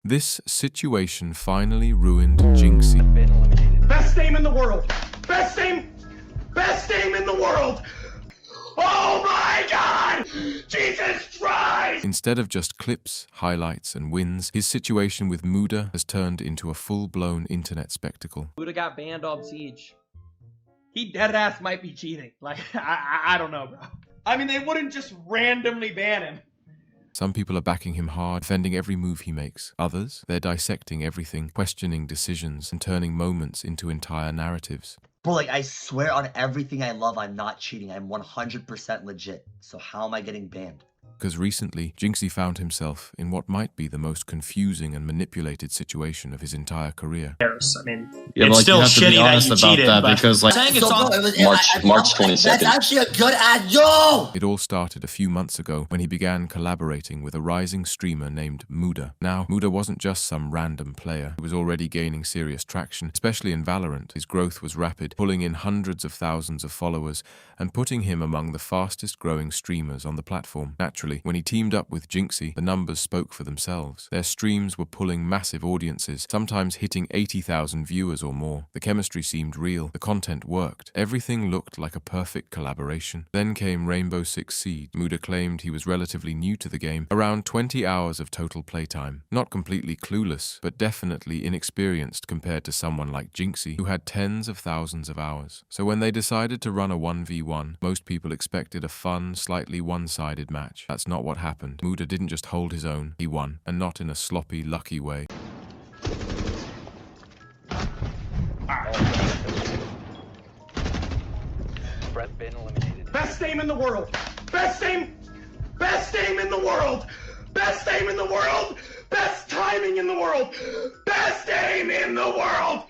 This situation finally ruined Jynxzi. Best name in the world! Best name in the world! Oh my God! Jesus Christ! Instead of just clips, highlights, and wins, his situation with Muda has turned into a full-blown internet spectacle. Muda got banned on Siege. He deadass might be cheating. Like, I don't know, bro. I mean, they wouldn't just randomly ban him. Some people are backing him hard, defending every move he makes. Others, they're dissecting everything, questioning decisions, and turning moments into entire narratives. Bro, like, I swear on everything I love, I'm not cheating. I'm 100% legit. So how am I getting banned? Because recently, Jynxzi found himself in what might be the most confusing and manipulated situation of his entire career. I mean, it's still shitty that you cheated, that because, like, March 22nd. That's actually a good ad, yo! It all started a few months ago when he began collaborating with a rising streamer named Muda. Now, Muda wasn't just some random player. He was already gaining serious traction, especially in Valorant. His growth was rapid, pulling in hundreds of thousands of followers and putting him among the fastest growing streamers on the platform. Naturally, when he teamed up with Jynxzi, the numbers spoke for themselves. Their streams were pulling massive audiences, sometimes hitting 80,000 viewers or more. The chemistry seemed real. The content worked. Everything looked like a perfect collaboration. Then came Rainbow Six Siege. Muda claimed he was relatively new to the game, around 20 hours of total playtime. Not completely clueless, but definitely inexperienced compared to someone like Jynxzi, who had tens of thousands of hours. So when they decided to run a 1v1, most people expected a fun, slightly one-sided match. That's not what happened. Muda didn't just hold his own, he won, and not in a sloppy, lucky way. Best name in the world! Best name in the world! Best name in the world! Best timing in the world! Best name in the world!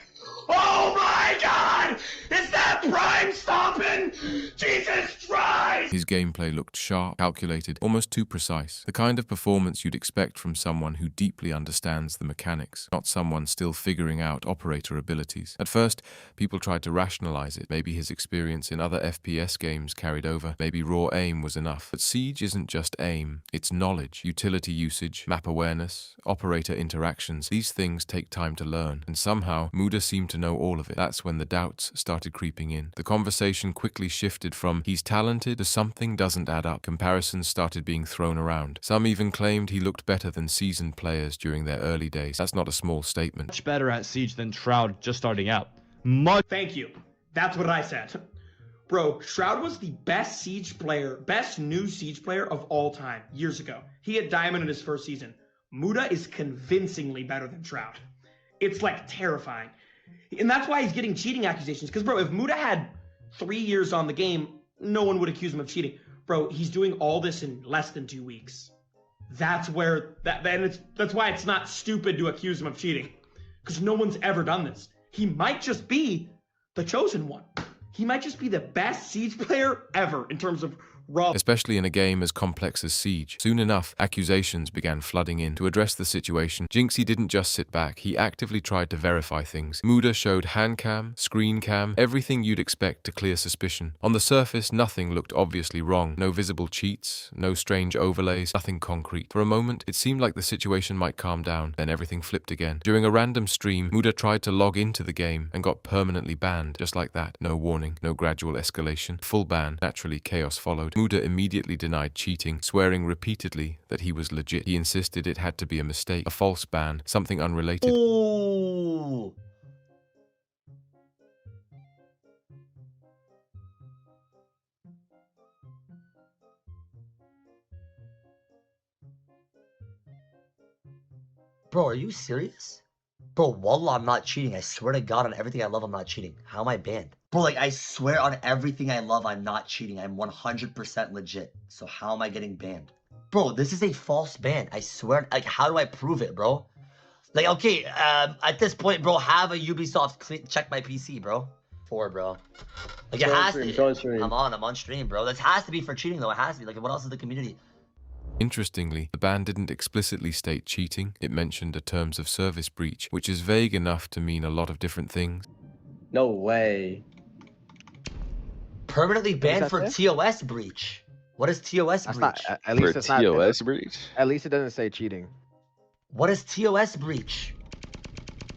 Oh my God! Is that Prime stopping? Jesus Christ! His gameplay looked sharp, calculated, almost too precise. The kind of performance you'd expect from someone who deeply understands the mechanics, not someone still figuring out operator abilities. At first, people tried to rationalize it. Maybe his experience in other FPS games carried over. Maybe raw aim was enough. But Siege isn't just aim. It's knowledge, utility usage, map awareness, operator interactions. These things take time to learn. And somehow, Muda seemed to know all of it. That's when the doubts started creeping in. The conversation quickly shifted from he's talented to something doesn't add up. Comparisons started being thrown around. Some even claimed he looked better than seasoned players during their early days. That's not a small statement. much better at Siege than Shroud just starting out. Thank you. That's what I said. Bro, Shroud was the best Siege player, best new Siege player of all time, years ago. He had Diamond in his first season. Muda is convincingly better than Shroud. It's like terrifying. And that's why he's getting cheating accusations. Because, bro, if Muda had 3 years on the game, no one would accuse him of cheating. Bro, he's doing all this in less than 2 weeks. That's where, that's why it's not stupid to accuse him of cheating. Because no one's ever done this. He might just be the chosen one. He might just be the best Siege player ever in terms of raw. Especially in a game as complex as Siege. Soon enough, accusations began flooding in. To address the situation, Jynxzi didn't just sit back, he actively tried to verify things. Muda showed hand cam, screen cam, everything you'd expect to clear suspicion. On the surface, nothing looked obviously wrong. No visible cheats, no strange overlays, nothing concrete. For a moment, it seemed like the situation might calm down, then everything flipped again. During a random stream, Muda tried to log into the game and got permanently banned. Just like that. No warning, no gradual escalation. Full ban. Naturally, chaos followed. Muda immediately denied cheating, swearing repeatedly that he was legit. He insisted it had to be a mistake, a false ban, something unrelated. Ooh. Bro, are you serious? Bro, wallah, I'm not cheating. I swear to God, on everything I love, I'm not cheating. How am I banned? Bro, like, I swear on everything I love, I'm not cheating. I'm 100% legit. So how am I getting banned? Bro, this is a false ban. I swear. Like, how do I prove it, bro? Like, okay, at this point, bro, have a Ubisoft check my PC, bro. Bro. Like, it has to. I'm on stream, bro. This has to be for cheating, though. It has to be. Like, what else is the community? Interestingly, the ban didn't explicitly state cheating. It mentioned a terms of service breach, which is vague enough to mean a lot of different things. No way. Permanently banned for TOS breach. What is TOS breach? At least it's not. TOS breach? At least it doesn't say cheating. What is TOS breach?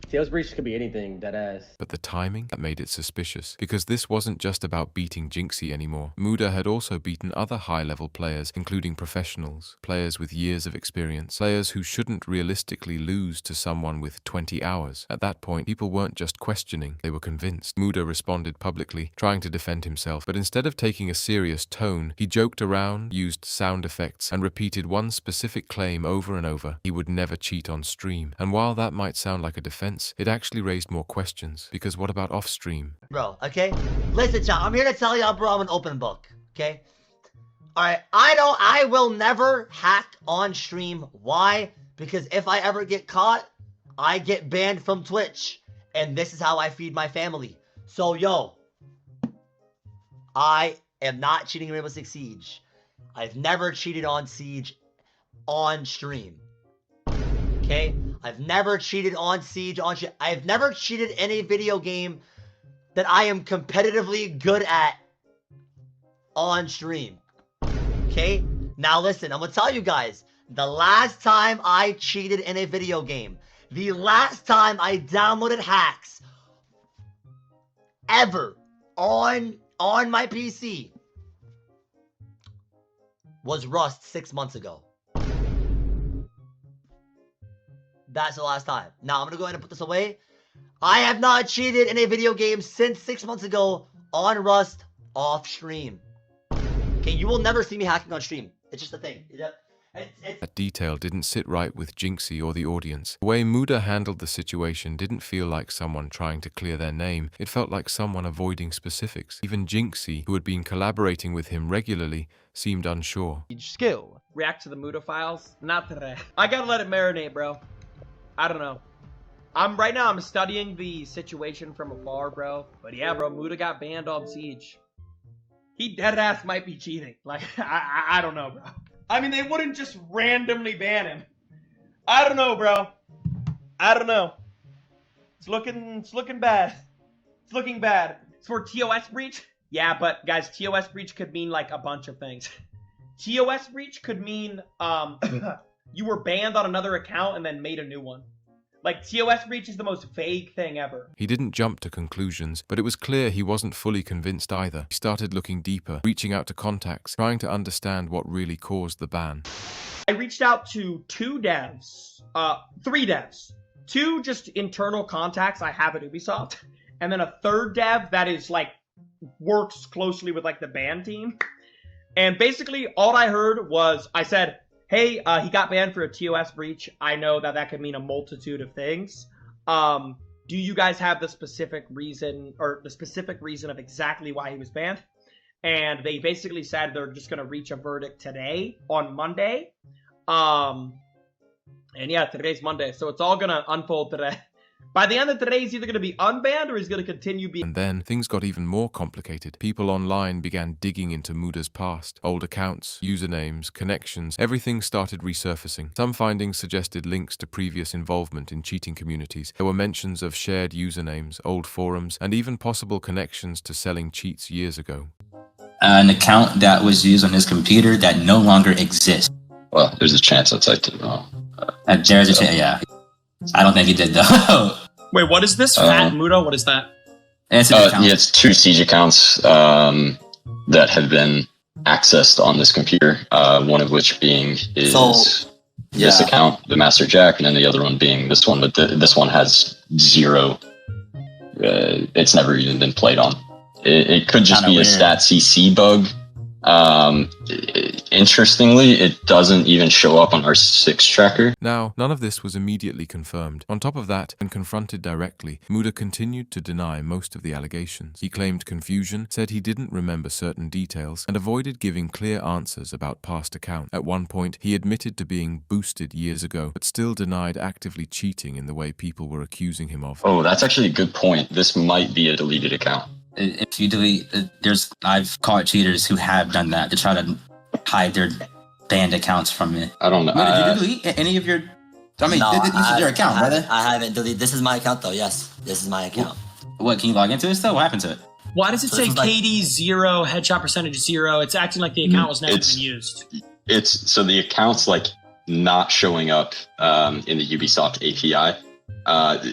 TOS breach could be anything, deadass. But the timing that made it suspicious, because this wasn't just about beating Jynxzi anymore. Muda had also beaten other high-level players, including professionals, players with years of experience, players who shouldn't realistically lose to someone with 20 hours. At that point, people weren't just questioning, they were convinced. Muda responded publicly, trying to defend himself, but instead of taking a serious tone, he joked around, used sound effects, and repeated one specific claim over and over: he would never cheat on stream. And while that might sound like a defense, it actually raised more questions, because what about off-stream? Bro, okay? Listen, chat, I'm here to tell y'all, bro, I'm an open book, okay? Alright, I will never hack on stream. Why? Because if I ever get caught, I get banned from Twitch. And this is how I feed my family. So, yo, I am not cheating in Rainbow Six Siege. I've never cheated on Siege on stream. Okay? I've never cheated on Siege on stream. I've never cheated in a video game that I am competitively good at on stream. Okay? Now listen, I'm gonna tell you guys, the last time I cheated in a video game, the last time I downloaded hacks ever on my PC was Rust 6 months ago. That's the last time. Now I'm gonna go ahead and put this away. I have not cheated in a video game since 6 months ago on Rust off stream. Okay, you will never see me hacking on stream. It's just a thing. That detail didn't sit right with Jynxzi or the audience. The way Muda handled the situation didn't feel like someone trying to clear their name. It felt like someone avoiding specifics. Even Jynxzi, who had been collaborating with him regularly, seemed unsure. Skill. React to the Muda files? Not today. I gotta let it marinate, bro. I don't know. Right now I'm studying the situation from afar, bro. But yeah, bro, Muda got banned on Siege. He deadass might be cheating. Like, I don't know, bro. I mean, they wouldn't just randomly ban him. I don't know, bro. I don't know. It's looking bad. It's looking bad. It's for TOS breach? Yeah, but guys, TOS breach could mean like a bunch of things. TOS breach could mean you were banned on another account and then made a new one. Like, TOS breach is the most vague thing ever. He didn't jump to conclusions, but it was clear he wasn't fully convinced either. He started looking deeper, reaching out to contacts, trying to understand what really caused the ban. I reached out to 3 devs. 2 just internal contacts I have at Ubisoft, and then a 3rd dev that is, like, works closely with, like, the ban team. And basically, all I heard was, I said, hey, he got banned for a TOS breach. I know that could mean a multitude of things. Do you guys have the specific reason, or the specific reason of exactly why he was banned? And they basically said they're just going to reach a verdict today, on Monday. And yeah, today's Monday, so it's all going to unfold today. By the end of today, he's either going to be unbanned or he's going to continue being... And then things got even more complicated. People online began digging into Muda's past. Old accounts, usernames, connections, everything started resurfacing. Some findings suggested links to previous involvement in cheating communities. There were mentions of shared usernames, old forums, and even possible connections to selling cheats years ago. An account that was used on his computer that no longer exists. Well, there's a chance I typed it wrong. There's a chance, yeah. I don't think he did though. Wait, what is this? Fat Muda? What is that? Yeah, it's 2 Siege accounts that have been accessed on this computer. One of which being this account, the Master Jack, and then the other one being this one. But this one has 0. It's never even been played on. It could just be a stat CC bug. Interestingly, it doesn't even show up on our 6 tracker. Now, none of this was immediately confirmed. On top of that, when confronted directly, Muda continued to deny most of the allegations. He claimed confusion, said he didn't remember certain details, and avoided giving clear answers about past accounts. At one point, he admitted to being boosted years ago, but still denied actively cheating in the way people were accusing him of. Oh, that's actually a good point. This might be a deleted account. If you delete, I've caught cheaters who have done that to try to hide their banned accounts from me. I don't know. Did you delete any of your? I mean, no, this is your account, brother. I haven't deleted. This is my account, though. Yes, this is my account. What? Can you log into it still? What happened to it? Why does it say KD 0, headshot percentage 0? It's acting like the account was never even used. So the account's like not showing up in the Ubisoft API.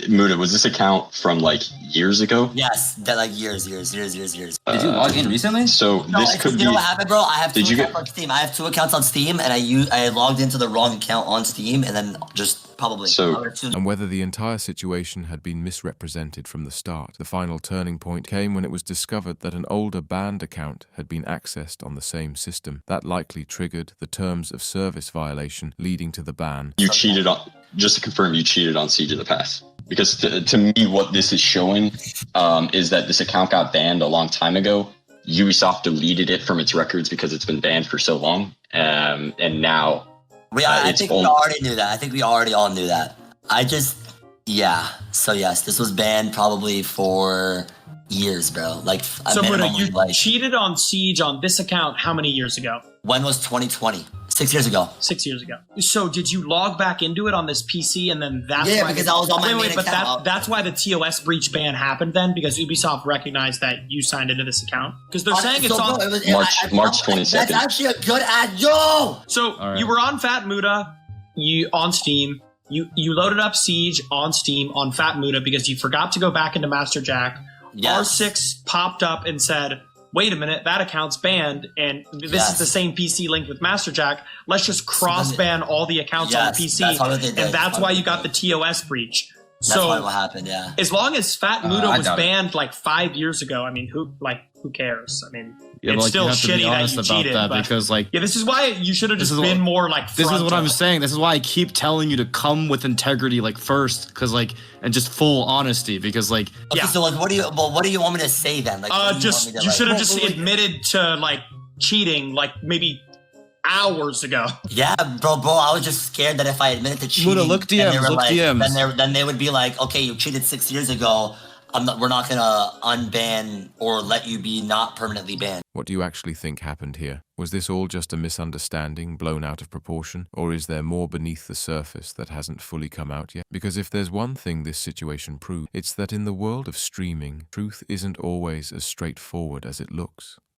Muda, was this account from like years ago? Yes, that like years. Did you log in recently? So No, this could you be. know what happened, bro? I have two Did you accounts get- on Steam. I have 2 accounts on Steam, and I logged into the wrong account on Steam, and then just probably. So- And whether the entire situation had been misrepresented from the start, the final turning point came when it was discovered that an older banned account had been accessed on the same system. That likely triggered the terms of service violation leading to the ban. You cheated on. Just to confirm, you cheated on Siege of the Past. Because to me, what this is showing is that this account got banned a long time ago. Ubisoft deleted it from its records because it's been banned for so long, and now I it's think we already knew that. I think we already all knew that. Yeah. So yes, this was banned probably for years, bro. Like So minimum, Muda, you like, cheated on Siege on this account how many years ago? when was 2020? 6 years ago. 6 years ago. So did you log back into it on this PC and then that's Yeah, why because I was on my main but account. that's why the TOS breach ban happened then, because Ubisoft recognized that you signed into this account? Because they're saying it's on... March 22nd. That's actually a good ad. Yo! So right. you were on Fat Muda, on Steam. You loaded up Siege on Steam on Fat Muda because you forgot to go back into Master Jack. Yes. R6 popped up and said, wait a minute, that account's banned, and this is the same PC linked with Master Jack. Let's just cross-ban all the accounts on the PC, and that's why you got the TOS breach. That's what happened, yeah. As long as Fat Muda was doubt it. banned like 5 years ago, I mean, who cares? I mean, Yeah, it's but, still you have to shitty be honest that you about cheated. that But because like yeah, this is why you should have This just is been what- more like. this is what I'm frontal. saying. This is why I keep telling you to come with integrity like first, because like and just full honesty because like Okay, Yeah. so like, what do you want me to say then? Like, what do you want me to, You like- should have just admitted to like cheating, like maybe hours ago. Yeah, bro, I was just scared that if I admitted to cheating, Muda, look then they DMs, were look like, DMs. then they would be like, okay, you cheated 6 years ago. We're not gonna unban or let you be not permanently banned. What do you actually think happened here? Was this all just a misunderstanding blown out of proportion? Or is there more beneath the surface that hasn't fully come out yet? Because if there's one thing this situation proves, it's that in the world of streaming, truth isn't always as straightforward as it looks.